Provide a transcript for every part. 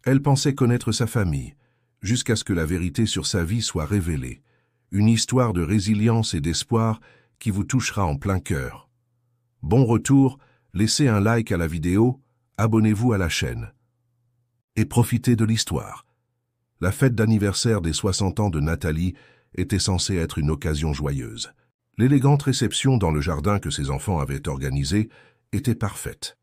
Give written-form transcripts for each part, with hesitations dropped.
Elle pensait connaître sa famille, jusqu'à ce que la vérité sur sa vie soit révélée. Une histoire de résilience et d'espoir qui vous touchera en plein cœur. Bon retour, laissez un like à la vidéo, abonnez-vous à la chaîne. Et profitez de l'histoire. La fête d'anniversaire des 60 ans de Nathalie était censée être une occasion joyeuse. L'élégante réception dans le jardin que ses enfants avaient organisé était parfaite.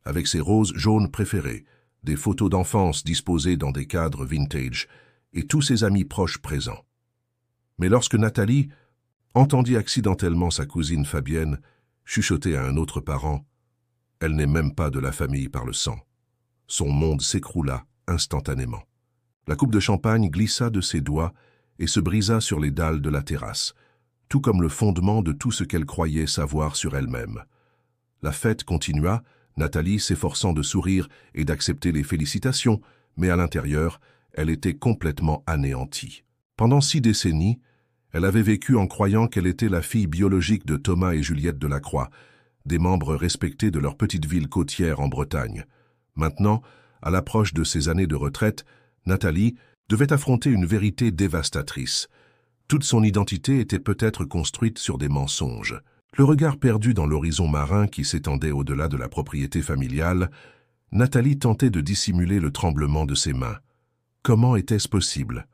Avec ses roses jaunes préférées, des photos d'enfance disposées dans des cadres vintage et tous ses amis proches présents. Mais lorsque Nathalie entendit accidentellement sa cousine Fabienne chuchoter à un autre parent, « Elle n'est même pas de la famille par le sang », son monde s'écroula instantanément. La coupe de champagne glissa de ses doigts et se brisa sur les dalles de la terrasse, tout comme le fondement de tout ce qu'elle croyait savoir sur elle-même. La fête continua, Nathalie s'efforçant de sourire et d'accepter les félicitations, mais à l'intérieur, elle était complètement anéantie. Pendant 6 décennies, elle avait vécu en croyant qu'elle était la fille biologique de Thomas et Juliette Delacroix, des membres respectés de leur petite ville côtière en Bretagne. Maintenant, à l'approche de ses années de retraite, Nathalie devait affronter une vérité dévastatrice. Toute son identité était peut-être construite sur des mensonges. Le regard perdu dans l'horizon marin qui s'étendait au-delà de la propriété familiale, Nathalie tentait de dissimuler le tremblement de ses mains. Comment était-ce possible?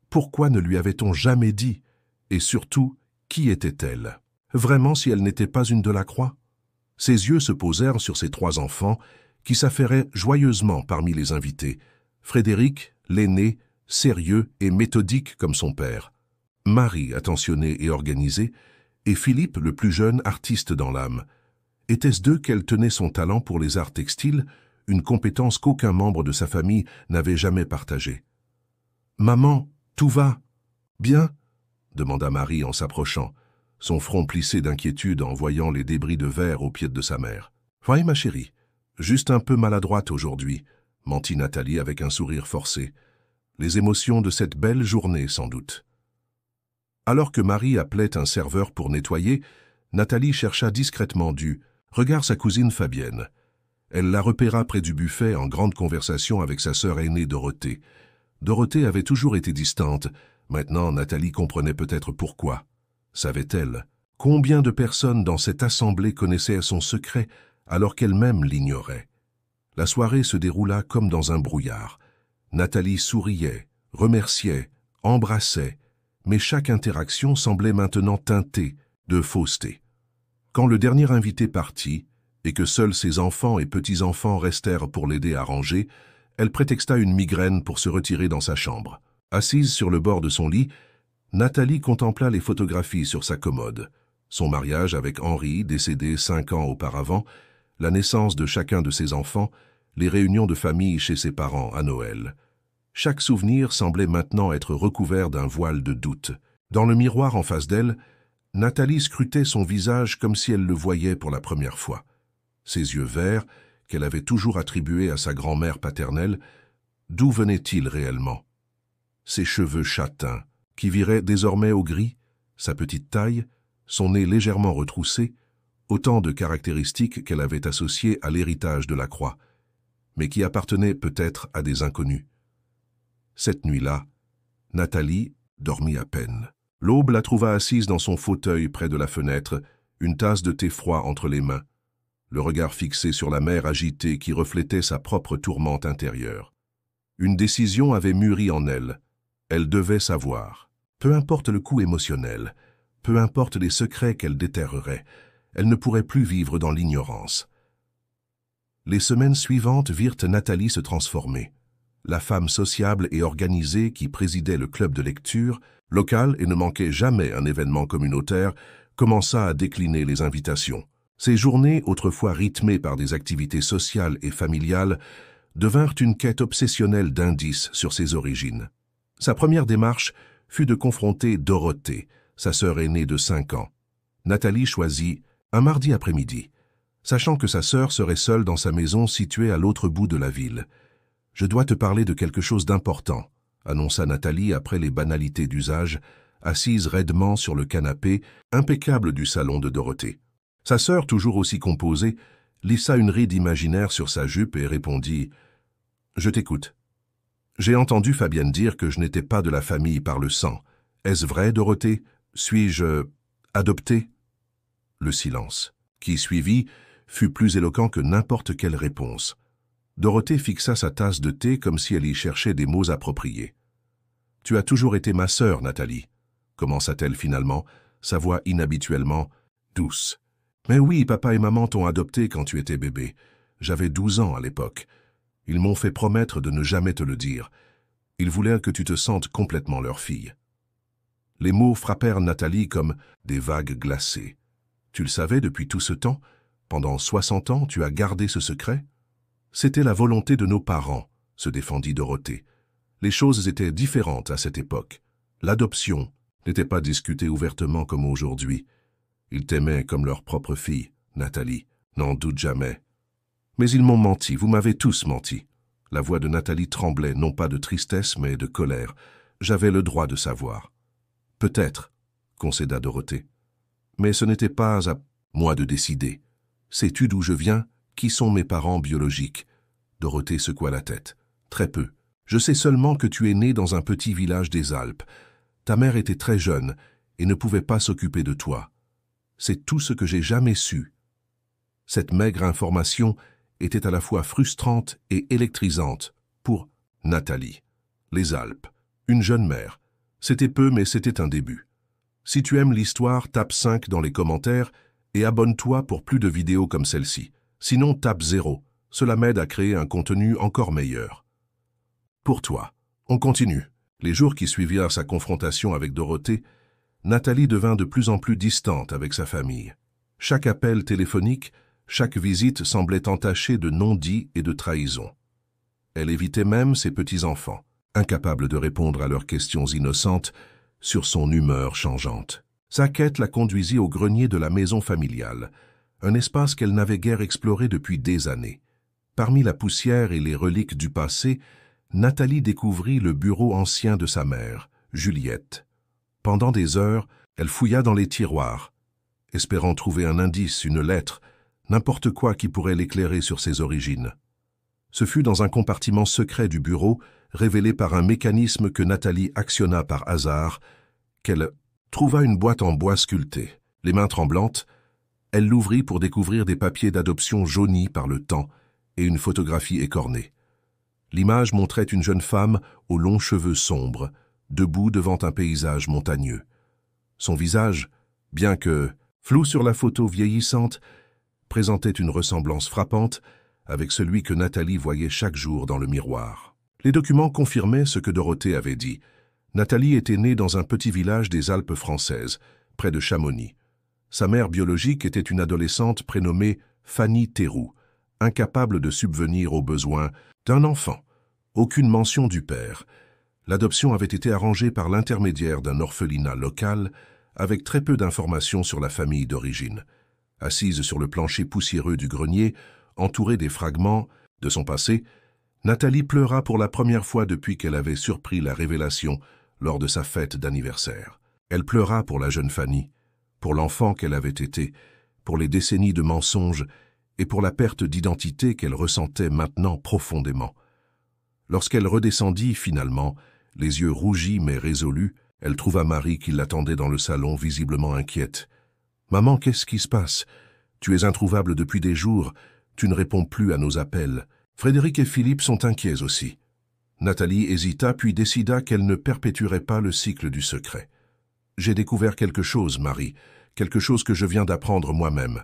Pourquoi ne lui avait-on jamais dit? Et surtout, qui était-elle? Vraiment si elle n'était pas une Delacroix? Ses yeux se posèrent sur ses 3 enfants, qui s'affairaient joyeusement parmi les invités. Frédéric, l'aîné, sérieux et méthodique comme son père. Marie, attentionnée et organisée, et Philippe, le plus jeune, artiste dans l'âme. Était-ce d'eux qu'elle tenait son talent pour les arts textiles, une compétence qu'aucun membre de sa famille n'avait jamais partagée? « Maman, tout va bien ?» demanda Marie en s'approchant, son front plissé d'inquiétude en voyant les débris de verre au pied de sa mère. « Oui, ma chérie, juste un peu maladroite aujourd'hui », mentit Nathalie avec un sourire forcé. Les émotions de cette belle journée, sans doute. Alors que Marie appelait un serveur pour nettoyer, Nathalie chercha discrètement du regard sa cousine Fabienne. Elle la repéra près du buffet en grande conversation avec sa sœur aînée Dorothée. Dorothée avait toujours été distante. Maintenant, Nathalie comprenait peut-être pourquoi. Savait-elle combien de personnes dans cette assemblée connaissaient son secret alors qu'elle-même l'ignorait? La soirée se déroula comme dans un brouillard. Nathalie souriait, remerciait, embrassait, mais chaque interaction semblait maintenant teintée de fausseté. Quand le dernier invité partit, et que seuls ses enfants et petits-enfants restèrent pour l'aider à ranger, elle prétexta une migraine pour se retirer dans sa chambre. Assise sur le bord de son lit, Nathalie contempla les photographies sur sa commode. Son mariage avec Henri, décédé 5 ans auparavant, la naissance de chacun de ses enfants, les réunions de famille chez ses parents à Noël. Chaque souvenir semblait maintenant être recouvert d'un voile de doute. Dans le miroir en face d'elle, Nathalie scrutait son visage comme si elle le voyait pour la première fois. Ses yeux verts, qu'elle avait toujours attribués à sa grand-mère paternelle, d'où venaient-ils réellement? Ses cheveux châtains, qui viraient désormais au gris, sa petite taille, son nez légèrement retroussé, autant de caractéristiques qu'elle avait associées à l'héritage de la Croix, mais qui appartenaient peut-être à des inconnus. Cette nuit-là, Nathalie dormit à peine. L'aube la trouva assise dans son fauteuil près de la fenêtre, une tasse de thé froid entre les mains, le regard fixé sur la mer agitée qui reflétait sa propre tourmente intérieure. Une décision avait mûri en elle. Elle devait savoir. Peu importe le coup émotionnel, peu importe les secrets qu'elle déterrerait, elle ne pourrait plus vivre dans l'ignorance. Les semaines suivantes virent Nathalie se transformer. La femme sociable et organisée qui présidait le club de lecture, local et ne manquait jamais un événement communautaire, commença à décliner les invitations. Ces journées, autrefois rythmées par des activités sociales et familiales, devinrent une quête obsessionnelle d'indices sur ses origines. Sa première démarche fut de confronter Dorothée, sa sœur aînée de 5 ans. Nathalie choisit un mardi après-midi, sachant que sa sœur serait seule dans sa maison située à l'autre bout de la ville. « Je dois te parler de quelque chose d'important », annonça Nathalie après les banalités d'usage, assise raidement sur le canapé impeccable du salon de Dorothée. Sa sœur, toujours aussi composée, lissa une ride imaginaire sur sa jupe et répondit « Je t'écoute ». J'ai entendu Fabienne dire que je n'étais pas de la famille par le sang. Est-ce vrai, Dorothée? Suis-je adopté? Le silence, qui suivit, fut plus éloquent que n'importe quelle réponse. Dorothée fixa sa tasse de thé comme si elle y cherchait des mots appropriés. « Tu as toujours été ma sœur, Nathalie », commença-t-elle finalement, sa voix inhabituellement douce. « Mais oui, papa et maman t'ont adopté quand tu étais bébé. J'avais 12 ans à l'époque. Ils m'ont fait promettre de ne jamais te le dire. Ils voulaient que tu te sentes complètement leur fille. » Les mots frappèrent Nathalie comme des vagues glacées. « Tu le savais depuis tout ce temps? Pendant 60 ans, tu as gardé ce secret? » « C'était la volonté de nos parents, » se défendit Dorothée. Les choses étaient différentes à cette époque. L'adoption n'était pas discutée ouvertement comme aujourd'hui. Ils t'aimaient comme leur propre fille, Nathalie, n'en doute jamais. Mais ils m'ont menti, vous m'avez tous menti. La voix de Nathalie tremblait, non pas de tristesse, mais de colère. J'avais le droit de savoir. Peut-être, concéda Dorothée. Mais ce n'était pas à moi de décider. Sais-tu d'où je viens? Qui sont mes parents biologiques? Dorothée secoua la tête. Très peu. Je sais seulement que tu es né dans un petit village des Alpes. Ta mère était très jeune et ne pouvait pas s'occuper de toi. C'est tout ce que j'ai jamais su. Cette maigre information était à la fois frustrante et électrisante pour Nathalie. Les Alpes. Une jeune mère. C'était peu, mais c'était un début. Si tu aimes l'histoire, tape 5 dans les commentaires et abonne-toi pour plus de vidéos comme celle-ci. Sinon, tape 0. Cela m'aide à créer un contenu encore meilleur. Pour toi, on continue. Les jours qui suivirent sa confrontation avec Dorothée, Nathalie devint de plus en plus distante avec sa famille. Chaque appel téléphonique, chaque visite semblait entachée de non-dits et de trahisons. Elle évitait même ses petits-enfants, incapables de répondre à leurs questions innocentes sur son humeur changeante. Sa quête la conduisit au grenier de la maison familiale, un espace qu'elle n'avait guère exploré depuis des années. Parmi la poussière et les reliques du passé, Nathalie découvrit le bureau ancien de sa mère, Juliette. Pendant des heures, elle fouilla dans les tiroirs, espérant trouver un indice, une lettre, n'importe quoi qui pourrait l'éclairer sur ses origines. Ce fut dans un compartiment secret du bureau, révélé par un mécanisme que Nathalie actionna par hasard, qu'elle trouva une boîte en bois sculptée. Les mains tremblantes, elle l'ouvrit pour découvrir des papiers d'adoption jaunis par le temps et une photographie écornée. L'image montrait une jeune femme aux longs cheveux sombres, debout devant un paysage montagneux. Son visage, bien que flou sur la photo vieillissante, présentait une ressemblance frappante avec celui que Nathalie voyait chaque jour dans le miroir. Les documents confirmaient ce que Dorothée avait dit. Nathalie était née dans un petit village des Alpes françaises, près de Chamonix. Sa mère biologique était une adolescente prénommée Fanny Théroux, incapable de subvenir aux besoins d'un enfant. Aucune mention du père. L'adoption avait été arrangée par l'intermédiaire d'un orphelinat local, avec très peu d'informations sur la famille d'origine. Assise sur le plancher poussiéreux du grenier, entourée des fragments de son passé, Nathalie pleura pour la première fois depuis qu'elle avait surpris la révélation lors de sa fête d'anniversaire. Elle pleura pour la jeune Fanny, pour l'enfant qu'elle avait été, pour les décennies de mensonges et pour la perte d'identité qu'elle ressentait maintenant profondément. Lorsqu'elle redescendit finalement, les yeux rougis mais résolus, elle trouva Marie qui l'attendait dans le salon, visiblement inquiète. « Maman, qu'est-ce qui se passe? Tu es introuvable depuis des jours, tu ne réponds plus à nos appels. Frédéric et Philippe sont inquiets aussi. » Nathalie hésita puis décida qu'elle ne perpétuerait pas le cycle du secret. « J'ai découvert quelque chose, Marie, quelque chose que je viens d'apprendre moi-même. »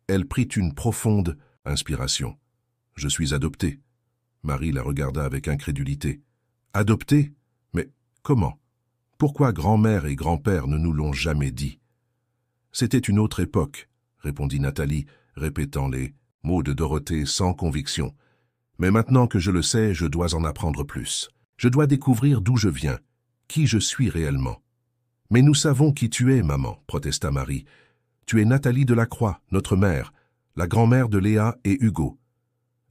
Elle prit une profonde inspiration. « Je suis adoptée. » Marie la regarda avec incrédulité. « Adoptée? Mais comment? Pourquoi grand-mère et grand-père ne nous l'ont jamais dit? » « C'était une autre époque, » répondit Nathalie, répétant les mots de Dorothée sans conviction. « Mais maintenant que je le sais, je dois en apprendre plus. Je dois découvrir d'où je viens, qui je suis réellement. »« Mais nous savons qui tu es, maman, » protesta Marie. « Tu es Nathalie Delacroix, notre mère, la grand-mère de Léa et Hugo.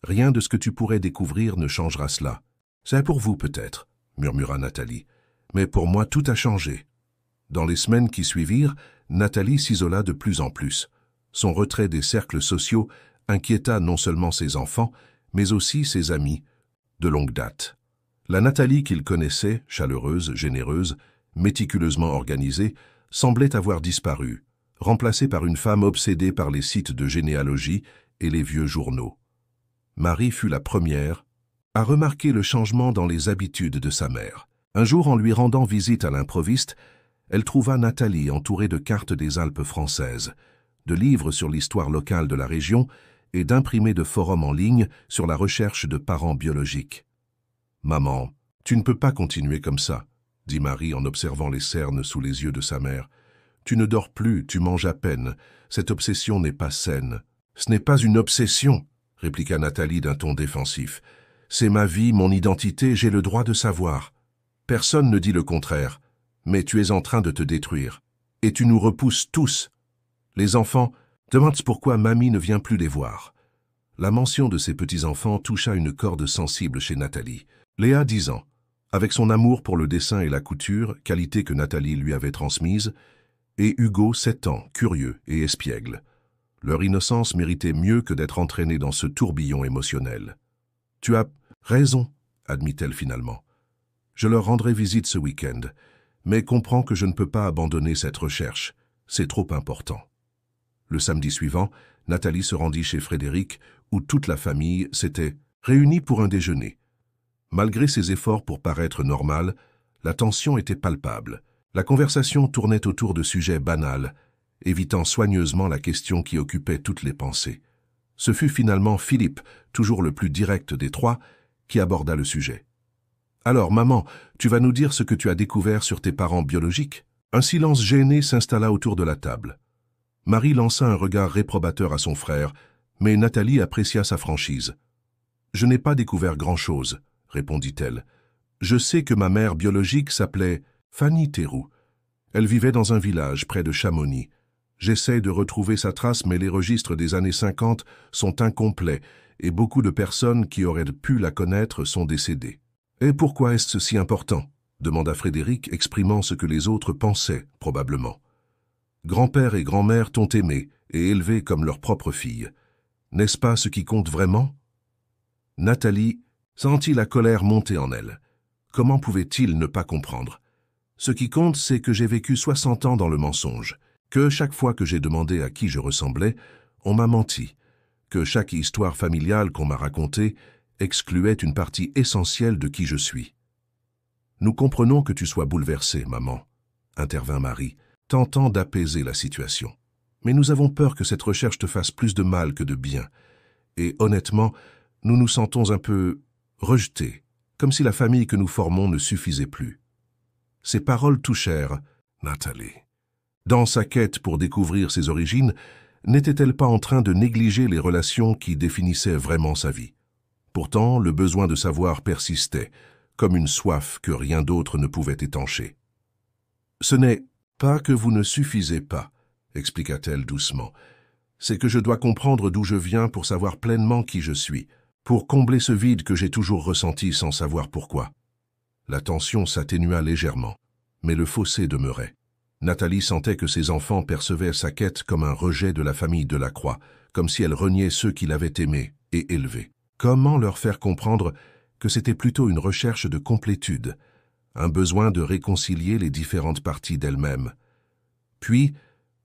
Rien de ce que tu pourrais découvrir ne changera cela. C'est pour vous peut-être, » murmura Nathalie. « Mais pour moi, tout a changé. » Dans les semaines qui suivirent, Nathalie s'isola de plus en plus. Son retrait des cercles sociaux inquiéta non seulement ses enfants, mais aussi ses amis de longue date. La Nathalie qu'il connaissait, chaleureuse, généreuse, méticuleusement organisée, semblait avoir disparu, remplacée par une femme obsédée par les sites de généalogie et les vieux journaux. Marie fut la première à remarquer le changement dans les habitudes de sa mère. Un jour, en lui rendant visite à l'improviste, elle trouva Nathalie entourée de cartes des Alpes françaises, de livres sur l'histoire locale de la région et d'imprimés de forums en ligne sur la recherche de parents biologiques. « Maman, tu ne peux pas continuer comme ça, » dit Marie en observant les cernes sous les yeux de sa mère. « Tu ne dors plus, tu manges à peine. Cette obsession n'est pas saine. »« Ce n'est pas une obsession, » répliqua Nathalie d'un ton défensif. « C'est ma vie, mon identité, j'ai le droit de savoir. Personne ne dit le contraire, mais tu es en train de te détruire. Et tu nous repousses tous. Les enfants demandent pourquoi mamie ne vient plus les voir. » La mention de ses petits-enfants toucha une corde sensible chez Nathalie. Léa, 10 ans, avec son amour pour le dessin et la couture, qualité que Nathalie lui avait transmise, et Hugo, 7 ans, curieux et espiègle. Leur innocence méritait mieux que d'être entraînée dans ce tourbillon émotionnel. « Tu as raison, » admit-elle finalement. « Je leur rendrai visite ce week-end, mais comprends que je ne peux pas abandonner cette recherche. C'est trop important. » Le samedi suivant, Nathalie se rendit chez Frédéric, où toute la famille s'était réunie pour un déjeuner. Malgré ses efforts pour paraître normale, la tension était palpable. La conversation tournait autour de sujets banals, évitant soigneusement la question qui occupait toutes les pensées. Ce fut finalement Philippe, toujours le plus direct des trois, qui aborda le sujet. « Alors, maman, tu vas nous dire ce que tu as découvert sur tes parents biologiques ?» Un silence gêné s'installa autour de la table. Marie lança un regard réprobateur à son frère, mais Nathalie apprécia sa franchise. « Je n'ai pas découvert grand-chose, » répondit-elle. « Je sais que ma mère biologique s'appelait Fanny Théroux. Elle vivait dans un village près de Chamonix. J'essaie de retrouver sa trace, mais les registres des années 50 sont incomplets et beaucoup de personnes qui auraient pu la connaître sont décédées. »« Et pourquoi est-ce si important ?» demanda Frédéric, exprimant ce que les autres pensaient, probablement. « Grand-père et grand-mère t'ont aimé et élevé comme leur propre fille. N'est-ce pas ce qui compte vraiment ?» Nathalie sentit la colère monter en elle. Comment pouvait-il ne pas comprendre? Ce qui compte, c'est que j'ai vécu 60 ans dans le mensonge, que chaque fois que j'ai demandé à qui je ressemblais, on m'a menti, que chaque histoire familiale qu'on m'a racontée excluait une partie essentielle de qui je suis. « Nous comprenons que tu sois bouleversée, maman, » intervint Marie, tentant d'apaiser la situation. « Mais nous avons peur que cette recherche te fasse plus de mal que de bien. Et honnêtement, nous nous sentons un peu rejetés, comme si la famille que nous formons ne suffisait plus. » Ces paroles touchèrent Nathalie. Dans sa quête pour découvrir ses origines, n'était-elle pas en train de négliger les relations qui définissaient vraiment sa vie? Pourtant, le besoin de savoir persistait, comme une soif que rien d'autre ne pouvait étancher. « Ce n'est pas que vous ne suffisez pas, » expliqua-t-elle doucement. « C'est que je dois comprendre d'où je viens pour savoir pleinement qui je suis, pour combler ce vide que j'ai toujours ressenti sans savoir pourquoi. » La tension s'atténua légèrement, mais le fossé demeurait. Nathalie sentait que ses enfants percevaient sa quête comme un rejet de la famille Delacroix, comme si elle reniait ceux qui l'avaient aimée et élevée. Comment leur faire comprendre que c'était plutôt une recherche de complétude, un besoin de réconcilier les différentes parties d'elle-même? Puis,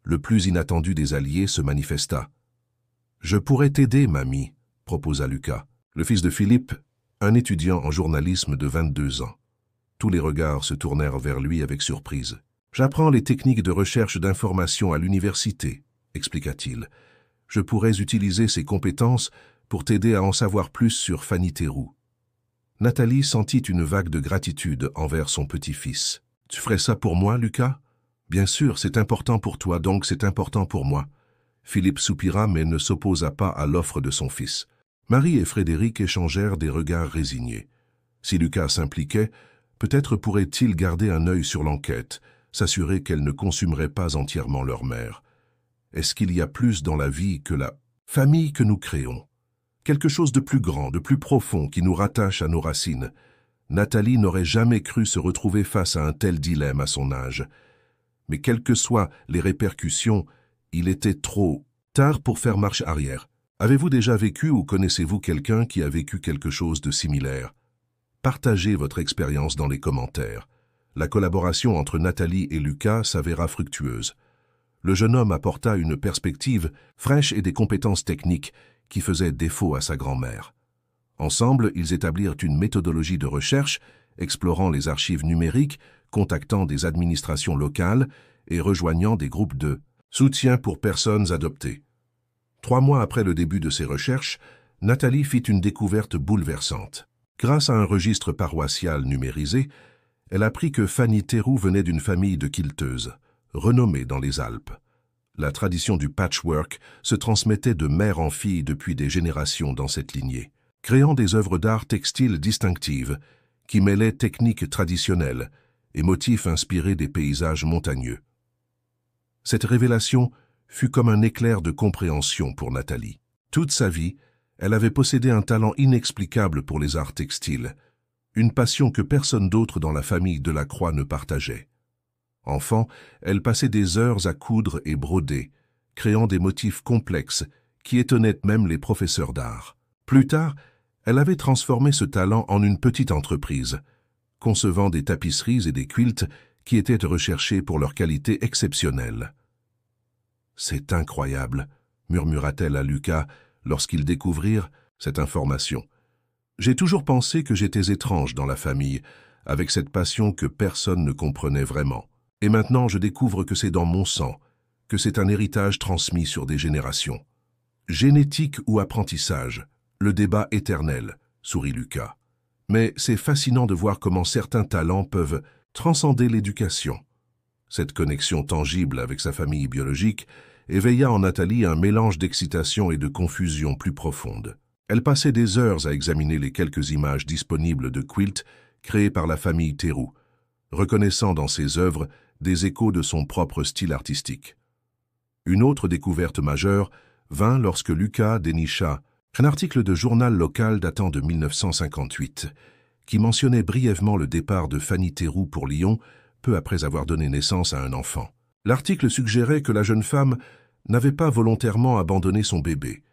le plus inattendu des alliés se manifesta. « Je pourrais t'aider, mamie », proposa Lucas, le fils de Philippe, un étudiant en journalisme de 22 ans. Tous les regards se tournèrent vers lui avec surprise. « J'apprends les techniques de recherche d'information à l'université, » expliqua-t-il. « Je pourrais utiliser ces compétences pour t'aider à en savoir plus sur Fanny Théroux. » Nathalie sentit une vague de gratitude envers son petit-fils. « Tu ferais ça pour moi, Lucas? »« Bien sûr, c'est important pour toi, donc c'est important pour moi. » Philippe soupira mais ne s'opposa pas à l'offre de son fils. Marie et Frédéric échangèrent des regards résignés. Si Lucas s'impliquait, peut-être pourrait-il garder un œil sur l'enquête, s'assurer qu'elle ne consumerait pas entièrement leur mère. Est-ce qu'il y a plus dans la vie que la famille que nous créons? Quelque chose de plus grand, de plus profond qui nous rattache à nos racines. Nathalie n'aurait jamais cru se retrouver face à un tel dilemme à son âge. Mais quelles que soient les répercussions, il était trop tard pour faire marche arrière. Avez-vous déjà vécu ou connaissez-vous quelqu'un qui a vécu quelque chose de similaire? Partagez votre expérience dans les commentaires. La collaboration entre Nathalie et Lucas s'avéra fructueuse. Le jeune homme apporta une perspective fraîche et des compétences techniques qui faisaient défaut à sa grand-mère. Ensemble, ils établirent une méthodologie de recherche, explorant les archives numériques, contactant des administrations locales et rejoignant des groupes de soutien pour personnes adoptées. 3 mois après le début de ses recherches, Nathalie fit une découverte bouleversante. Grâce à un registre paroissial numérisé, elle apprit que Fanny Théroux venait d'une famille de quilteuses, renommée dans les Alpes. La tradition du patchwork se transmettait de mère en fille depuis des générations dans cette lignée, créant des œuvres d'art textile distinctives qui mêlaient techniques traditionnelles et motifs inspirés des paysages montagneux. Cette révélation fut comme un éclair de compréhension pour Nathalie. Toute sa vie, elle avait possédé un talent inexplicable pour les arts textiles, une passion que personne d'autre dans la famille Delacroix ne partageait. Enfant, elle passait des heures à coudre et broder, créant des motifs complexes qui étonnaient même les professeurs d'art. Plus tard, elle avait transformé ce talent en une petite entreprise, concevant des tapisseries et des quilts qui étaient recherchés pour leur qualité exceptionnelle. « C'est incroyable », murmura-t-elle à Lucas lorsqu'ils découvrirent cette information. « J'ai toujours pensé que j'étais étrange dans la famille, avec cette passion que personne ne comprenait vraiment. Et maintenant, je découvre que c'est dans mon sang, que c'est un héritage transmis sur des générations. Génétique ou apprentissage, le débat éternel, sourit Lucas. Mais c'est fascinant de voir comment certains talents peuvent transcender l'éducation. » Cette connexion tangible avec sa famille biologique éveilla en Nathalie un mélange d'excitation et de confusion plus profonde. Elle passait des heures à examiner les quelques images disponibles de quilts créés par la famille Théroux, reconnaissant dans ses œuvres des échos de son propre style artistique. Une autre découverte majeure vint lorsque Lucas dénicha un article de journal local datant de 1958 qui mentionnait brièvement le départ de Fanny Théroux pour Lyon peu après avoir donné naissance à un enfant. L'article suggérait que la jeune femme n'avait pas volontairement abandonné son bébé,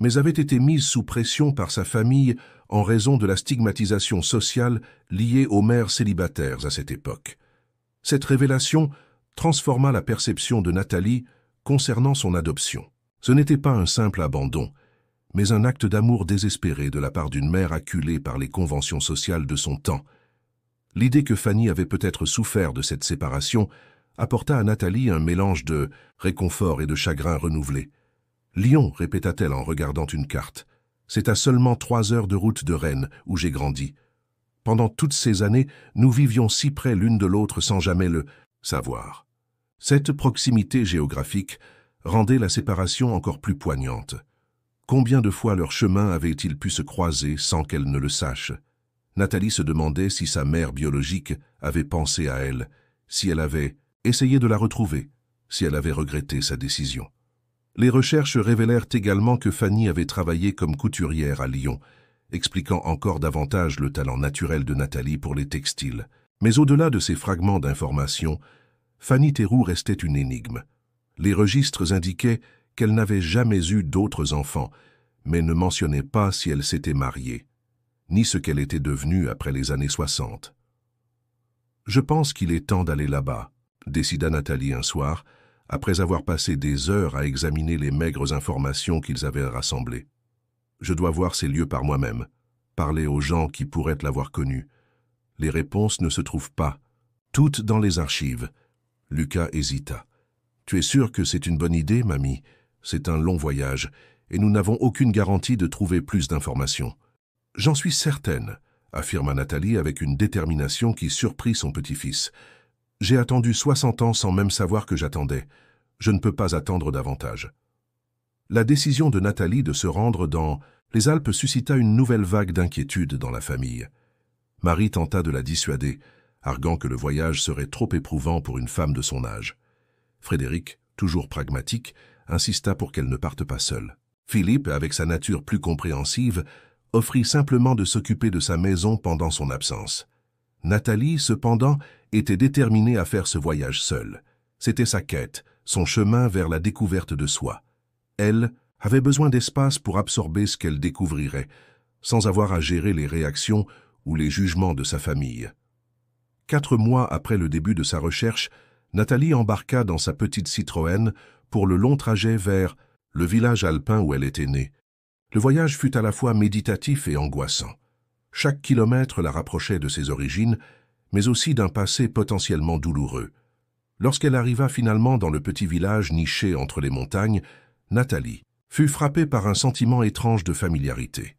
mais avait été mise sous pression par sa famille en raison de la stigmatisation sociale liée aux mères célibataires à cette époque. Cette révélation transforma la perception de Nathalie concernant son adoption. Ce n'était pas un simple abandon, mais un acte d'amour désespéré de la part d'une mère acculée par les conventions sociales de son temps. L'idée que Fanny avait peut-être souffert de cette séparation apporta à Nathalie un mélange de réconfort et de chagrin renouvelé. « Lyon », répéta-t-elle en regardant une carte. « C'est à seulement 3 heures de route de Rennes, où j'ai grandi. Pendant toutes ces années, nous vivions si près l'une de l'autre sans jamais le savoir. » Cette proximité géographique rendait la séparation encore plus poignante. Combien de fois leurs chemins avaient-ils pu se croiser sans qu'elle ne le sache? Nathalie se demandait si sa mère biologique avait pensé à elle, si elle avait essayé de la retrouver, si elle avait regretté sa décision. Les recherches révélèrent également que Fanny avait travaillé comme couturière à Lyon, expliquant encore davantage le talent naturel de Nathalie pour les textiles. Mais au-delà de ces fragments d'informations, Fanny Théroux restait une énigme. Les registres indiquaient qu'elle n'avait jamais eu d'autres enfants, mais ne mentionnaient pas si elle s'était mariée, ni ce qu'elle était devenue après les années 60. « Je pense qu'il est temps d'aller là-bas », décida Nathalie un soir, après avoir passé des heures à examiner les maigres informations qu'ils avaient rassemblées. « Je dois voir ces lieux par moi-même, parler aux gens qui pourraient l'avoir connue. Les réponses ne se trouvent pas, toutes dans les archives. » Lucas hésita. « Tu es sûre que c'est une bonne idée, mamie? C'est un long voyage, et nous n'avons aucune garantie de trouver plus d'informations. »« J'en suis certaine, » affirma Nathalie avec une détermination qui surprit son petit-fils. « J'ai attendu 60 ans sans même savoir que j'attendais. Je ne peux pas attendre davantage. » La décision de Nathalie de se rendre dans les Alpes suscita une nouvelle vague d'inquiétude dans la famille. Marie tenta de la dissuader, arguant que le voyage serait trop éprouvant pour une femme de son âge. Frédéric, toujours pragmatique, insista pour qu'elle ne parte pas seule. Philippe, avec sa nature plus compréhensive, offrit simplement de s'occuper de sa maison pendant son absence. Nathalie, cependant, était déterminée à faire ce voyage seule. C'était sa quête, son chemin vers la découverte de soi. Elle avait besoin d'espace pour absorber ce qu'elle découvrirait, sans avoir à gérer les réactions ou les jugements de sa famille. 4 mois après le début de sa recherche, Nathalie embarqua dans sa petite Citroën pour le long trajet vers le village alpin où elle était née. Le voyage fut à la fois méditatif et angoissant. Chaque kilomètre la rapprochait de ses origines, mais aussi d'un passé potentiellement douloureux. Lorsqu'elle arriva finalement dans le petit village niché entre les montagnes, Nathalie fut frappée par un sentiment étrange de familiarité.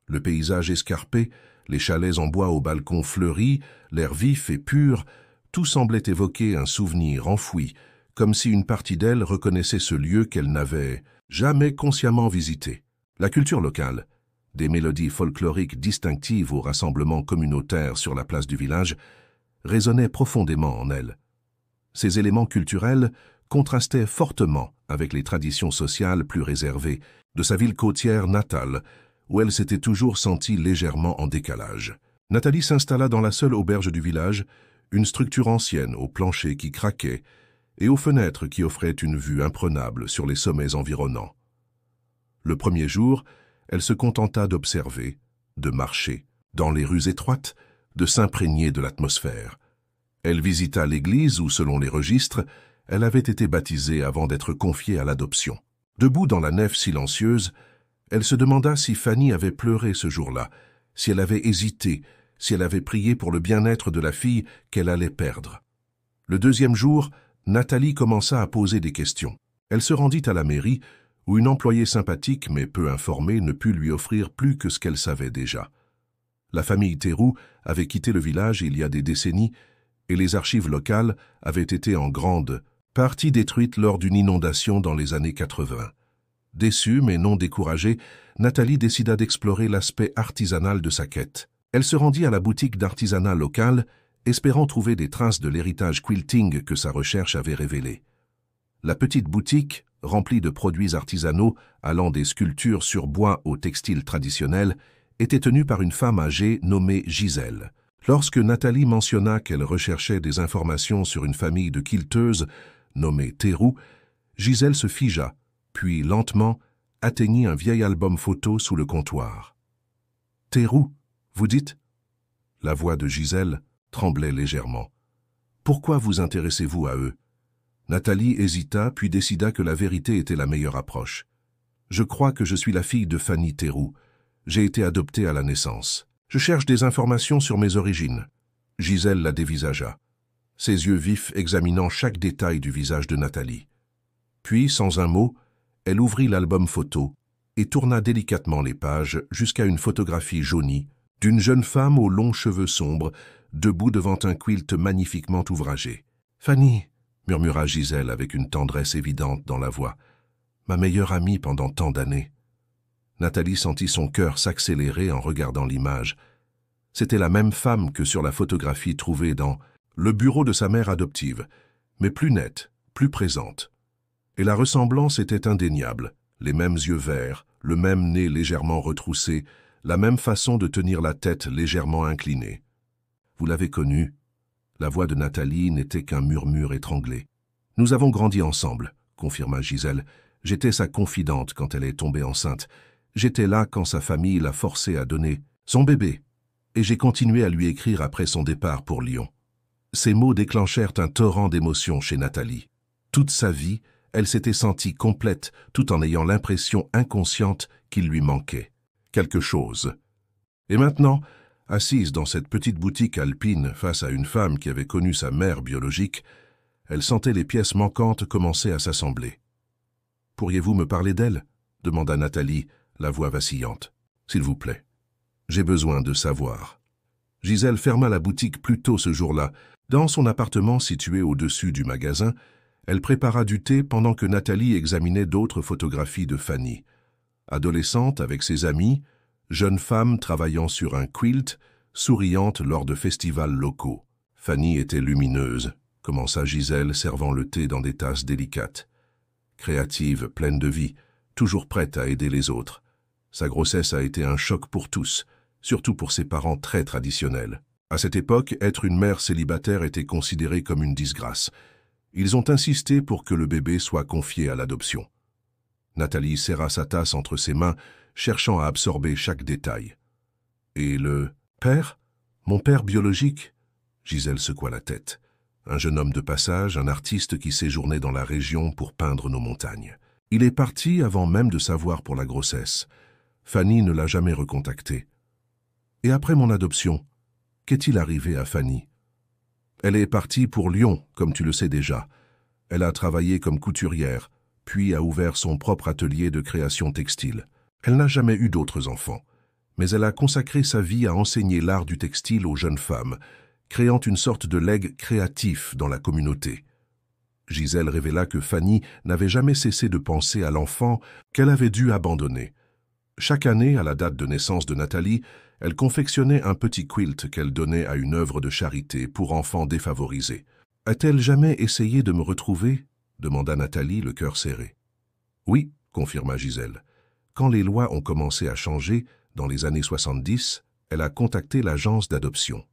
Le paysage escarpé, les chalets en bois aux balcons fleuris, l'air vif et pur, tout semblait évoquer un souvenir enfoui, comme si une partie d'elle reconnaissait ce lieu qu'elle n'avait jamais consciemment visité. La culture locale, des mélodies folkloriques distinctives au rassemblement communautaire sur la place du village, résonnaient profondément en elle. Ces éléments culturels contrastaient fortement avec les traditions sociales plus réservées de sa ville côtière natale, où elle s'était toujours sentie légèrement en décalage. Nathalie s'installa dans la seule auberge du village, une structure ancienne au plancher qui craquait et aux fenêtres qui offraient une vue imprenable sur les sommets environnants. Le premier jour, elle se contenta d'observer, de marcher, dans les rues étroites, de s'imprégner de l'atmosphère. Elle visita l'église où, selon les registres, elle avait été baptisée avant d'être confiée à l'adoption. Debout dans la nef silencieuse, elle se demanda si Fanny avait pleuré ce jour-là, si elle avait hésité, si elle avait prié pour le bien-être de la fille qu'elle allait perdre. Le deuxième jour, Nathalie commença à poser des questions. Elle se rendit à la mairie, où une employée sympathique mais peu informée ne put lui offrir plus que ce qu'elle savait déjà. La famille Théroux avait quitté le village il y a des décennies, et les archives locales avaient été en grande partie détruites lors d'une inondation dans les années 80. Déçue mais non découragée, Nathalie décida d'explorer l'aspect artisanal de sa quête. Elle se rendit à la boutique d'artisanat locale, espérant trouver des traces de l'héritage quilting que sa recherche avait révélé. La petite boutique, remplie de produits artisanaux allant des sculptures sur bois aux textiles traditionnels, était tenue par une femme âgée nommée Gisèle. Lorsque Nathalie mentionna qu'elle recherchait des informations sur une famille de quilteuses nommée Théroux, Gisèle se figea, puis lentement atteignit un vieil album photo sous le comptoir. « Théroux, vous dites ?» La voix de Gisèle tremblait légèrement. « Pourquoi vous intéressez-vous à eux ?» Nathalie hésita, puis décida que la vérité était la meilleure approche. « Je crois que je suis la fille de Fanny Théroux. J'ai été adoptée à la naissance. Je cherche des informations sur mes origines. » Gisèle la dévisagea, ses yeux vifs examinant chaque détail du visage de Nathalie. Puis, sans un mot, elle ouvrit l'album photo et tourna délicatement les pages jusqu'à une photographie jaunie d'une jeune femme aux longs cheveux sombres, debout devant un quilt magnifiquement ouvragé. « Fanny !» murmura Gisèle avec une tendresse évidente dans la voix. « Ma meilleure amie pendant tant d'années. » Nathalie sentit son cœur s'accélérer en regardant l'image. C'était la même femme que sur la photographie trouvée dans le bureau de sa mère adoptive, mais plus nette, plus présente. Et la ressemblance était indéniable, les mêmes yeux verts, le même nez légèrement retroussé, la même façon de tenir la tête légèrement inclinée. « Vous l'avez connue ?» La voix de Nathalie n'était qu'un murmure étranglé. « Nous avons grandi ensemble, » confirma Gisèle. « J'étais sa confidente quand elle est tombée enceinte. J'étais là quand sa famille l'a forcée à donner son bébé. Et j'ai continué à lui écrire après son départ pour Lyon. » Ces mots déclenchèrent un torrent d'émotions chez Nathalie. Toute sa vie, elle s'était sentie complète tout en ayant l'impression inconsciente qu'il lui manquait quelque chose. Et maintenant, assise dans cette petite boutique alpine face à une femme qui avait connu sa mère biologique, elle sentait les pièces manquantes commencer à s'assembler. « Pourriez-vous me parler d'elle ?» demanda Nathalie, la voix vacillante. « S'il vous plaît. J'ai besoin de savoir. » Gisèle ferma la boutique plus tôt ce jour-là. Dans son appartement situé au-dessus du magasin, elle prépara du thé pendant que Nathalie examinait d'autres photographies de Fanny. Adolescente avec ses amis, jeune femme travaillant sur un quilt, souriante lors de festivals locaux. Fanny était lumineuse, commença Gisèle servant le thé dans des tasses délicates. Créative, pleine de vie, toujours prête à aider les autres. Sa grossesse a été un choc pour tous, surtout pour ses parents très traditionnels. À cette époque, être une mère célibataire était considéré comme une disgrâce. Ils ont insisté pour que le bébé soit confié à l'adoption. Nathalie serra sa tasse entre ses mains, cherchant à absorber chaque détail. « Et le père ?» Mon père biologique? Gisèle secoua la tête. Un jeune homme de passage, un artiste qui séjournait dans la région pour peindre nos montagnes. Il est parti avant même de savoir pour la grossesse. Fanny ne l'a jamais recontacté. Et après mon adoption, qu'est-il arrivé à Fanny? Elle est partie pour Lyon, comme tu le sais déjà. Elle a travaillé comme couturière, puis a ouvert son propre atelier de création textile. Elle n'a jamais eu d'autres enfants, mais elle a consacré sa vie à enseigner l'art du textile aux jeunes femmes, créant une sorte de legs créatif dans la communauté. Gisèle révéla que Fanny n'avait jamais cessé de penser à l'enfant qu'elle avait dû abandonner. Chaque année, à la date de naissance de Nathalie, elle confectionnait un petit quilt qu'elle donnait à une œuvre de charité pour enfants défavorisés. « A-t-elle jamais essayé de me retrouver » demanda Nathalie, le cœur serré. « Oui » confirma Gisèle. Quand les lois ont commencé à changer, dans les années 70, elle a contacté l'agence d'adoption.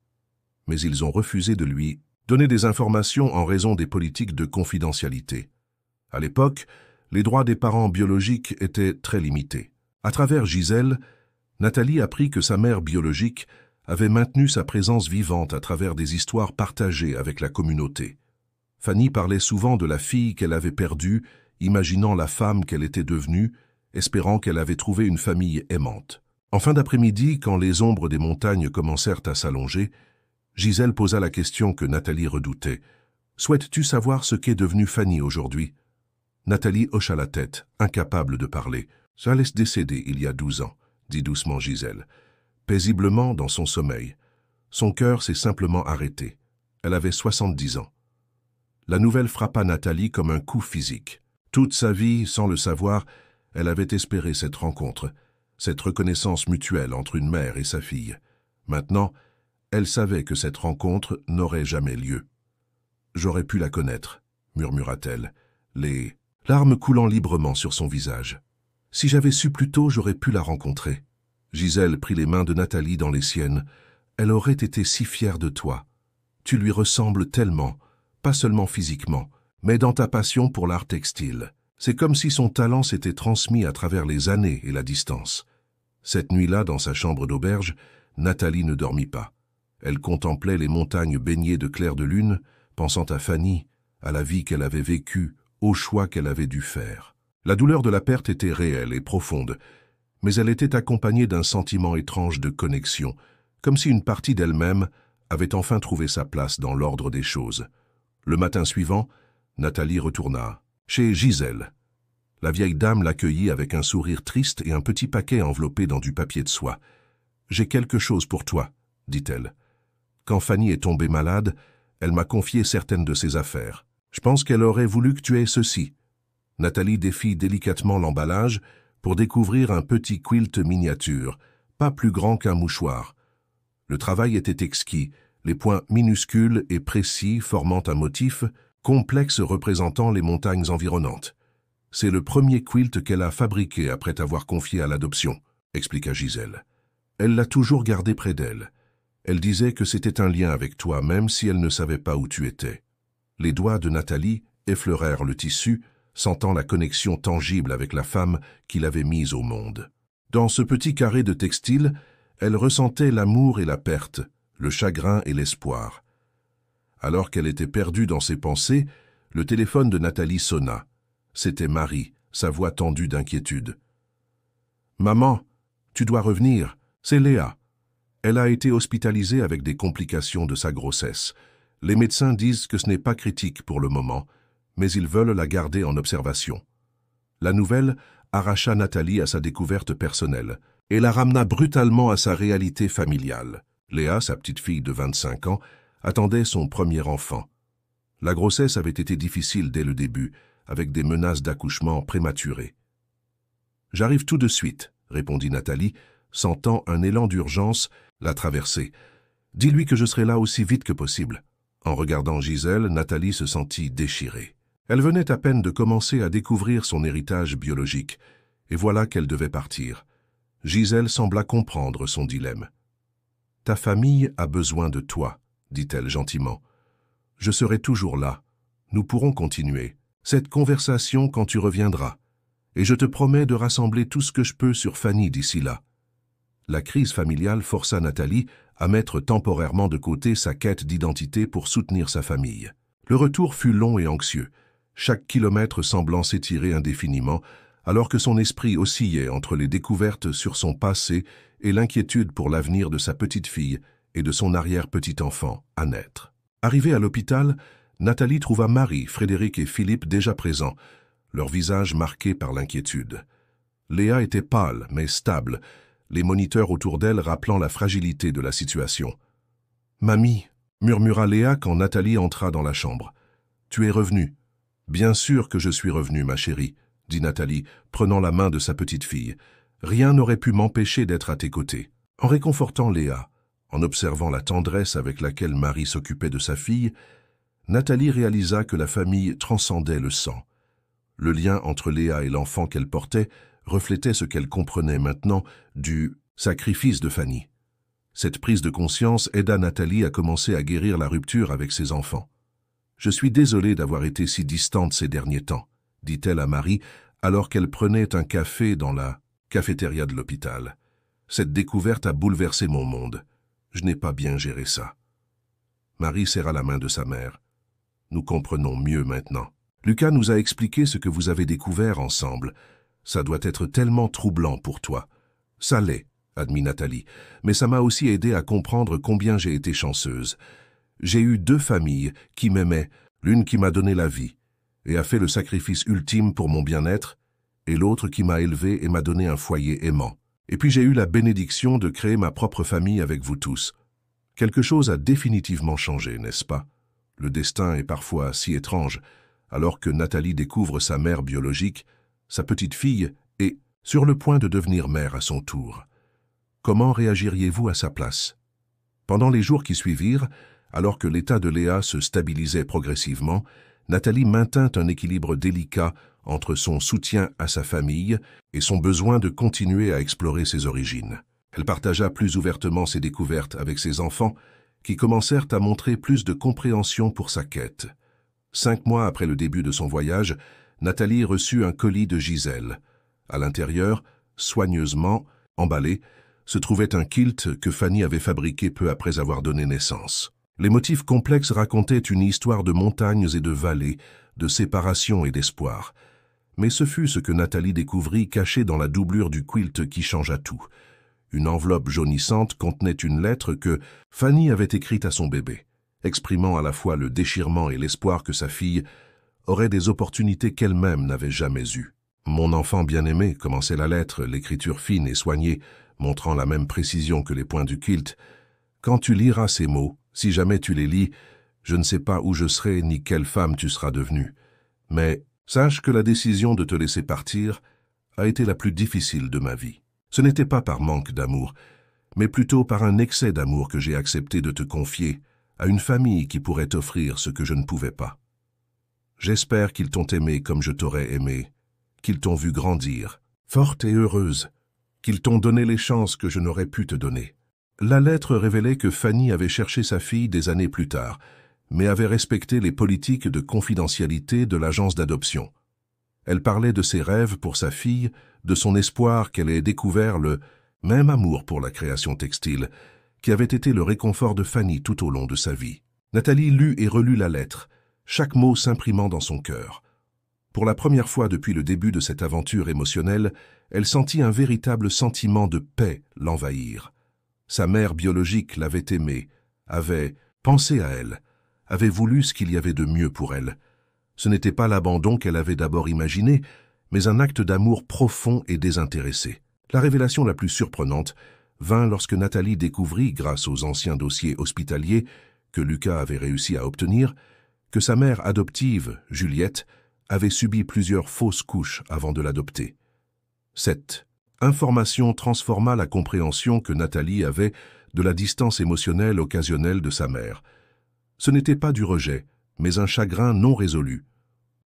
Mais ils ont refusé de lui donner des informations en raison des politiques de confidentialité. À l'époque, les droits des parents biologiques étaient très limités. À travers Gisèle, Nathalie apprit que sa mère biologique avait maintenu sa présence vivante à travers des histoires partagées avec la communauté. Fanny parlait souvent de la fille qu'elle avait perdue, imaginant la femme qu'elle était devenue, espérant qu'elle avait trouvé une famille aimante. En fin d'après-midi, quand les ombres des montagnes commencèrent à s'allonger, Gisèle posa la question que Nathalie redoutait. « Souhaites-tu savoir ce qu'est devenue Fanny aujourd'hui » Nathalie hocha la tête, incapable de parler. « Ça laisse décéder il y a 12 ans, » dit doucement Gisèle. Paisiblement dans son sommeil. Son cœur s'est simplement arrêté. Elle avait 70 ans. La nouvelle frappa Nathalie comme un coup physique. Toute sa vie, sans le savoir, elle avait espéré cette rencontre, cette reconnaissance mutuelle entre une mère et sa fille. Maintenant, elle savait que cette rencontre n'aurait jamais lieu. « J'aurais pu la connaître », murmura-t-elle, les larmes coulant librement sur son visage. « Si j'avais su plus tôt, j'aurais pu la rencontrer. » Gisèle prit les mains de Nathalie dans les siennes. « Elle aurait été si fière de toi. Tu lui ressembles tellement, pas seulement physiquement, mais dans ta passion pour l'art textile. C'est comme si son talent s'était transmis à travers les années et la distance. » Cette nuit-là, dans sa chambre d'auberge, Nathalie ne dormit pas. Elle contemplait les montagnes baignées de clair de lune, pensant à Fanny, à la vie qu'elle avait vécue, au choix qu'elle avait dû faire. La douleur de la perte était réelle et profonde, mais elle était accompagnée d'un sentiment étrange de connexion, comme si une partie d'elle-même avait enfin trouvé sa place dans l'ordre des choses. Le matin suivant, Nathalie retourna chez Gisèle. La vieille dame l'accueillit avec un sourire triste et un petit paquet enveloppé dans du papier de soie. « J'ai quelque chose pour toi, » dit-elle. Quand Fanny est tombée malade, elle m'a confié certaines de ses affaires. Je pense qu'elle aurait voulu que tu aies ceci. Nathalie défit délicatement l'emballage pour découvrir un petit quilt miniature, pas plus grand qu'un mouchoir. Le travail était exquis, les points minuscules et précis formant un motif complexe représentant les montagnes environnantes. C'est le premier quilt qu'elle a fabriqué après t'avoir confié à l'adoption, expliqua Gisèle. Elle l'a toujours gardé près d'elle. Elle disait que c'était un lien avec toi, même si elle ne savait pas où tu étais. Les doigts de Nathalie effleurèrent le tissu, sentant la connexion tangible avec la femme qu'il avait mise au monde. Dans ce petit carré de textile, elle ressentait l'amour et la perte, le chagrin et l'espoir. Alors qu'elle était perdue dans ses pensées, le téléphone de Nathalie sonna. C'était Marie, sa voix tendue d'inquiétude. « Maman, tu dois revenir, c'est Léa. Elle a été hospitalisée avec des complications de sa grossesse. Les médecins disent que ce n'est pas critique pour le moment, mais ils veulent la garder en observation. » La nouvelle arracha Nathalie à sa découverte personnelle et la ramena brutalement à sa réalité familiale. Léa, sa petite fille de 25 ans, attendait son premier enfant. La grossesse avait été difficile dès le début, avec des menaces d'accouchement prématuré. « J'arrive tout de suite, » répondit Nathalie, sentant un élan d'urgence la traverser. « Dis-lui que je serai là aussi vite que possible. » En regardant Gisèle, Nathalie se sentit déchirée. Elle venait à peine de commencer à découvrir son héritage biologique, et voilà qu'elle devait partir. Gisèle sembla comprendre son dilemme. « Ta famille a besoin de toi, » dit-elle gentiment. « Je serai toujours là. Nous pourrons continuer cette conversation quand tu reviendras, et je te promets de rassembler tout ce que je peux sur Fanny d'ici là. » La crise familiale força Nathalie à mettre temporairement de côté sa quête d'identité pour soutenir sa famille. Le retour fut long et anxieux, chaque kilomètre semblant s'étirer indéfiniment, alors que son esprit oscillait entre les découvertes sur son passé et l'inquiétude pour l'avenir de sa petite-fille et de son arrière-petit-enfant à naître. Arrivée à l'hôpital, Nathalie trouva Marie, Frédéric et Philippe déjà présents, leurs visages marqués par l'inquiétude. Léa était pâle, mais stable, les moniteurs autour d'elle rappelant la fragilité de la situation. « Mamie !» murmura Léa quand Nathalie entra dans la chambre. « Tu es revenue. »« Bien sûr que je suis revenue, ma chérie, » dit Nathalie, prenant la main de sa petite fille. « Rien n'aurait pu m'empêcher d'être à tes côtés. » En réconfortant Léa, en observant la tendresse avec laquelle Marie s'occupait de sa fille, Nathalie réalisa que la famille transcendait le sang. Le lien entre Léa et l'enfant qu'elle portait reflétait ce qu'elle comprenait maintenant du sacrifice de Fanny. Cette prise de conscience aida Nathalie à commencer à guérir la rupture avec ses enfants. « Je suis désolée d'avoir été si distante ces derniers temps », dit-elle à Marie alors qu'elle prenait un café dans la cafétéria de l'hôpital. « Cette découverte a bouleversé mon monde. Je n'ai pas bien géré ça. » Marie serra la main de sa mère. « Nous comprenons mieux maintenant. Lucas nous a expliqué ce que vous avez découvert ensemble. Ça doit être tellement troublant pour toi. »« Ça l'est, » admit Nathalie, « mais ça m'a aussi aidé à comprendre combien j'ai été chanceuse. J'ai eu 2 familles qui m'aimaient, l'une qui m'a donné la vie et a fait le sacrifice ultime pour mon bien-être, et l'autre qui m'a élevé et m'a donné un foyer aimant. Et puis j'ai eu la bénédiction de créer ma propre famille avec vous tous. Quelque chose a définitivement changé, n'est-ce pas? Le destin est parfois si étrange, alors que Nathalie découvre sa mère biologique, sa petite fille est sur le point de devenir mère à son tour. Comment réagiriez-vous à sa place? Pendant les jours qui suivirent, alors que l'état de Léa se stabilisait progressivement, Nathalie maintint un équilibre délicat entre son soutien à sa famille et son besoin de continuer à explorer ses origines. Elle partagea plus ouvertement ses découvertes avec ses enfants, qui commencèrent à montrer plus de compréhension pour sa quête. 5 mois après le début de son voyage, Nathalie reçut un colis de Gisèle. À l'intérieur, soigneusement emballé, se trouvait un kilt que Fanny avait fabriqué peu après avoir donné naissance. Les motifs complexes racontaient une histoire de montagnes et de vallées, de séparation et d'espoir. Mais ce fut ce que Nathalie découvrit caché dans la doublure du quilt qui changea tout. Une enveloppe jaunissante contenait une lettre que Fanny avait écrite à son bébé, exprimant à la fois le déchirement et l'espoir que sa fille aurait des opportunités qu'elle-même n'avait jamais eues. « Mon enfant bien-aimé », commençait la lettre, l'écriture fine et soignée, montrant la même précision que les points du quilt. « Quand tu liras ces mots, si jamais tu les lis, je ne sais pas où je serai ni quelle femme tu seras devenue. Mais sache que la décision de te laisser partir a été la plus difficile de ma vie. Ce n'était pas par manque d'amour, mais plutôt par un excès d'amour que j'ai accepté de te confier à une famille qui pourrait t'offrir ce que je ne pouvais pas. J'espère qu'ils t'ont aimé comme je t'aurais aimé, qu'ils t'ont vu grandir, forte et heureuse, qu'ils t'ont donné les chances que je n'aurais pu te donner. » La lettre révélait que Fanny avait cherché sa fille des années plus tard, mais avait respecté les politiques de confidentialité de l'agence d'adoption. Elle parlait de ses rêves pour sa fille, de son espoir qu'elle ait découvert le même amour pour la création textile, qui avait été le réconfort de Fanny tout au long de sa vie. Nathalie lut et relut la lettre, chaque mot s'imprimant dans son cœur. Pour la première fois depuis le début de cette aventure émotionnelle, elle sentit un véritable sentiment de paix l'envahir. Sa mère biologique l'avait aimée, avait pensé à elle, avait voulu ce qu'il y avait de mieux pour elle. Ce n'était pas l'abandon qu'elle avait d'abord imaginé, mais un acte d'amour profond et désintéressé. La révélation la plus surprenante vint lorsque Nathalie découvrit, grâce aux anciens dossiers hospitaliers que Lucas avait réussi à obtenir, que sa mère adoptive, Juliette, avait subi plusieurs fausses couches avant de l'adopter. Cette information transforma la compréhension que Nathalie avait de la distance émotionnelle occasionnelle de sa mère. Ce n'était pas du rejet, mais un chagrin non résolu.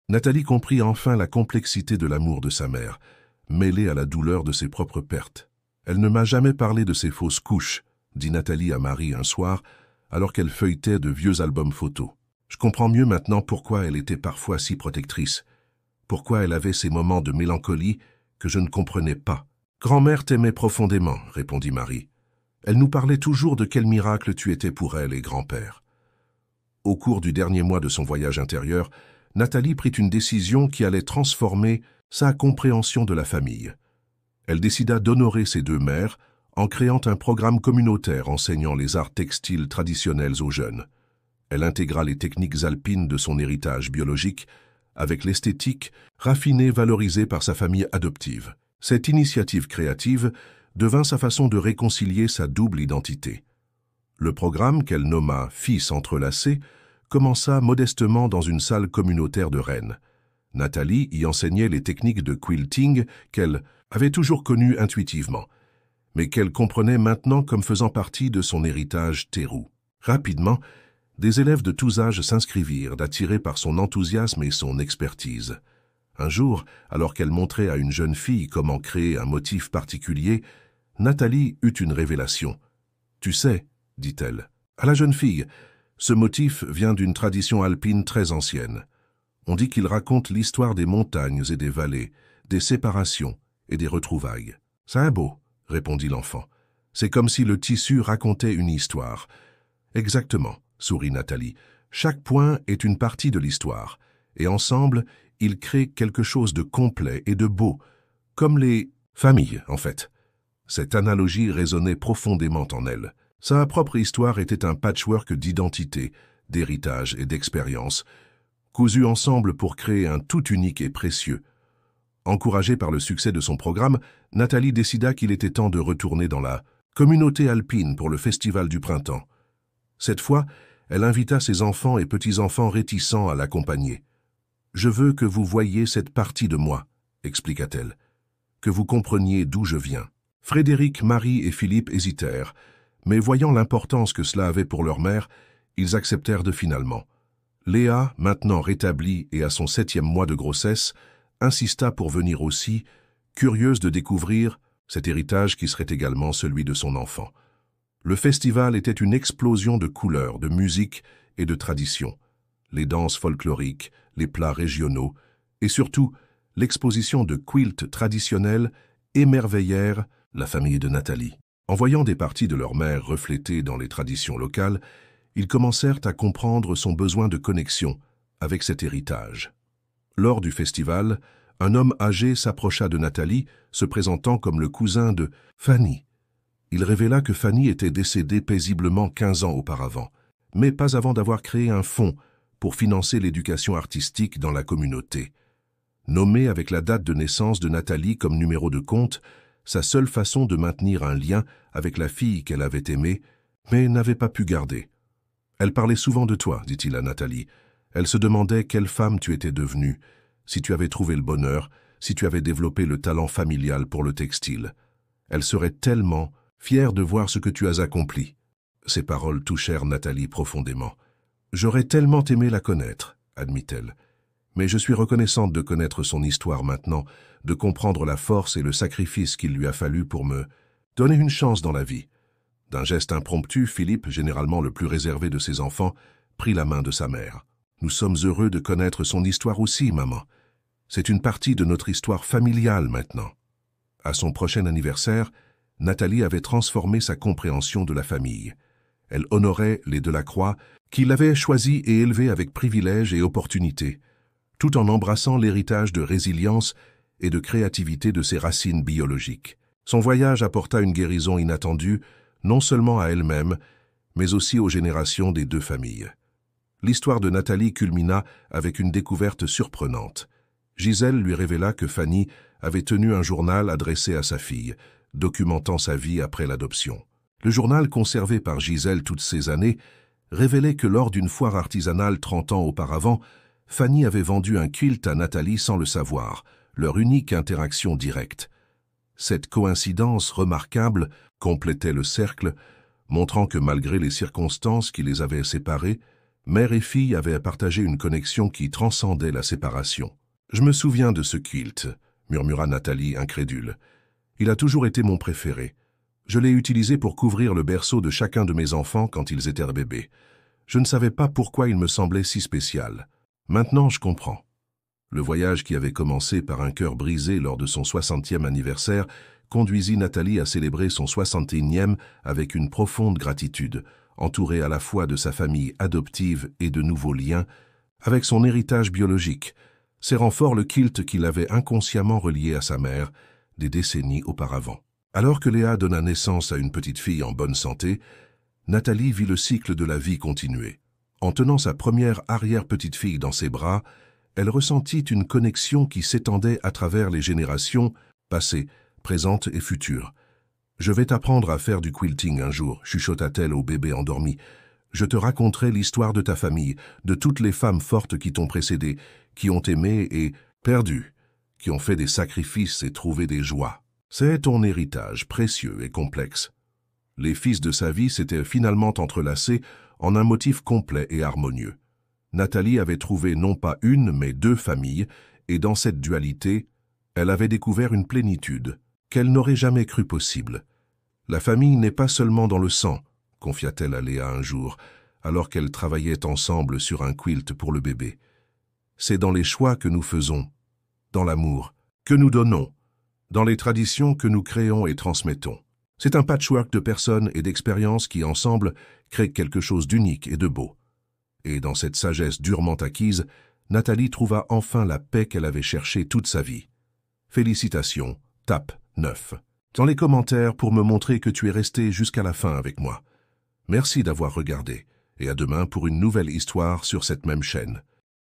Nathalie comprit enfin la complexité de l'amour de sa mère, mêlée à la douleur de ses propres pertes. « Elle ne m'a jamais parlé de ses fausses couches », dit Nathalie à Marie un soir, alors qu'elle feuilletait de vieux albums photos. « Je comprends mieux maintenant pourquoi elle était parfois si protectrice, pourquoi elle avait ces moments de mélancolie que je ne comprenais pas. »« Grand-mère t'aimait profondément, » répondit Marie. « Elle nous parlait toujours de quel miracle tu étais pour elle et grand-père. Au cours du dernier mois de son voyage intérieur, Nathalie prit une décision qui allait transformer sa compréhension de la famille. Elle décida d'honorer ses deux mères en créant un programme communautaire enseignant les arts textiles traditionnels aux jeunes. Elle intégra les techniques alpines de son héritage biologique avec l'esthétique raffinée valorisée par sa famille adoptive. Cette initiative créative devint sa façon de réconcilier sa double identité. Le programme, qu'elle nomma « Fils entrelacés », commença modestement dans une salle communautaire de Rennes. Nathalie y enseignait les techniques de quilting qu'elle avait toujours connues intuitivement, mais qu'elle comprenait maintenant comme faisant partie de son héritage terrou. Rapidement, des élèves de tous âges s'inscrivirent, attirés par son enthousiasme et son expertise. Un jour, alors qu'elle montrait à une jeune fille comment créer un motif particulier, Nathalie eut une révélation. « Tu sais, dit-elle, à la jeune fille, ce motif vient d'une tradition alpine très ancienne. On dit qu'il raconte l'histoire des montagnes et des vallées, des séparations et des retrouvailles. »« C'est beau, » répondit l'enfant. « C'est comme si le tissu racontait une histoire. »« Exactement, » sourit Nathalie. « Chaque point est une partie de l'histoire, et ensemble, ils créent quelque chose de complet et de beau, comme les familles, en fait. » Cette analogie résonnait profondément en elle. Sa propre histoire était un patchwork d'identité, d'héritage et d'expérience, cousus ensemble pour créer un tout unique et précieux. Encouragée par le succès de son programme, Nathalie décida qu'il était temps de retourner dans la communauté alpine pour le festival du printemps. Cette fois, elle invita ses enfants et petits-enfants réticents à l'accompagner. « Je veux que vous voyiez cette partie de moi, » expliqua-t-elle, « que vous compreniez d'où je viens. » Frédéric, Marie et Philippe hésitèrent, mais voyant l'importance que cela avait pour leur mère, ils acceptèrent finalement. Léa, maintenant rétablie et à son 7e mois de grossesse, insista pour venir aussi, curieuse de découvrir cet héritage qui serait également celui de son enfant. Le festival était une explosion de couleurs, de musique et de traditions. Les danses folkloriques, les plats régionaux et surtout l'exposition de quilts traditionnels émerveillèrent la famille de Nathalie. En voyant des parties de leur mère reflétées dans les traditions locales, ils commencèrent à comprendre son besoin de connexion avec cet héritage. Lors du festival, un homme âgé s'approcha de Nathalie, se présentant comme le cousin de Fanny. Il révéla que Fanny était décédée paisiblement 15 ans auparavant, mais pas avant d'avoir créé un fonds pour financer l'éducation artistique dans la communauté. Nommé avec la date de naissance de Nathalie comme numéro de compte, sa seule façon de maintenir un lien avec la fille qu'elle avait aimée, mais n'avait pas pu garder. « Elle parlait souvent de toi, dit-il à Nathalie. Elle se demandait quelle femme tu étais devenue, si tu avais trouvé le bonheur, si tu avais développé le talent familial pour le textile. Elle serait tellement fière de voir ce que tu as accompli. » Ces paroles touchèrent Nathalie profondément. « J'aurais tellement aimé la connaître, » admit-elle. « Mais je suis reconnaissante de connaître son histoire maintenant, de comprendre la force et le sacrifice qu'il lui a fallu pour me donner une chance dans la vie. » D'un geste impromptu, Philippe, généralement le plus réservé de ses enfants, prit la main de sa mère. « Nous sommes heureux de connaître son histoire aussi, maman. C'est une partie de notre histoire familiale maintenant. » À son prochain anniversaire, Nathalie avait transformé sa compréhension de la famille. Elle honorait les Delacroix, qui l'avaient choisi et élevé avec privilège et opportunité, tout en embrassant l'héritage de résilience et de créativité de ses racines biologiques. Son voyage apporta une guérison inattendue, non seulement à elle-même, mais aussi aux générations des deux familles. L'histoire de Nathalie culmina avec une découverte surprenante. Gisèle lui révéla que Fanny avait tenu un journal adressé à sa fille, documentant sa vie après l'adoption. Le journal, conservé par Gisèle toutes ces années, révélait que lors d'une foire artisanale 30 ans auparavant, Fanny avait vendu un quilt à Nathalie sans le savoir, leur unique interaction directe. Cette coïncidence remarquable complétait le cercle, montrant que malgré les circonstances qui les avaient séparés, mère et fille avaient partagé une connexion qui transcendait la séparation. « Je me souviens de ce quilt », murmura Nathalie incrédule. « Il a toujours été mon préféré. Je l'ai utilisé pour couvrir le berceau de chacun de mes enfants quand ils étaient bébés. Je ne savais pas pourquoi il me semblait si spécial. Maintenant, je comprends. » Le voyage qui avait commencé par un cœur brisé lors de son 60e anniversaire conduisit Nathalie à célébrer son 61e avec une profonde gratitude, entourée à la fois de sa famille adoptive et de nouveaux liens, avec son héritage biologique, serrant fort le kilt qui l'avait inconsciemment relié à sa mère des décennies auparavant. Alors que Léa donna naissance à une petite fille en bonne santé, Nathalie vit le cycle de la vie continuer. En tenant sa première arrière-petite-fille dans ses bras, elle ressentit une connexion qui s'étendait à travers les générations passées, présentes et futures. « Je vais t'apprendre à faire du quilting un jour », chuchota-t-elle au bébé endormi. « Je te raconterai l'histoire de ta famille, de toutes les femmes fortes qui t'ont précédé, qui ont aimé et perdu, qui ont fait des sacrifices et trouvé des joies. C'est ton héritage précieux et complexe. » Les fils de sa vie s'étaient finalement entrelacés en un motif complet et harmonieux. Nathalie avait trouvé non pas une, mais deux familles, et dans cette dualité, elle avait découvert une plénitude qu'elle n'aurait jamais cru possible. « La famille n'est pas seulement dans le sang », confia-t-elle à Léa un jour, alors qu'elles travaillaient ensemble sur un quilt pour le bébé. « C'est dans les choix que nous faisons, dans l'amour que nous donnons, dans les traditions que nous créons et transmettons. C'est un patchwork de personnes et d'expériences qui, ensemble, créent quelque chose d'unique et de beau. » Et dans cette sagesse durement acquise, Nathalie trouva enfin la paix qu'elle avait cherchée toute sa vie. Félicitations, tape 9. Dans les commentaires pour me montrer que tu es resté jusqu'à la fin avec moi. Merci d'avoir regardé, et à demain pour une nouvelle histoire sur cette même chaîne.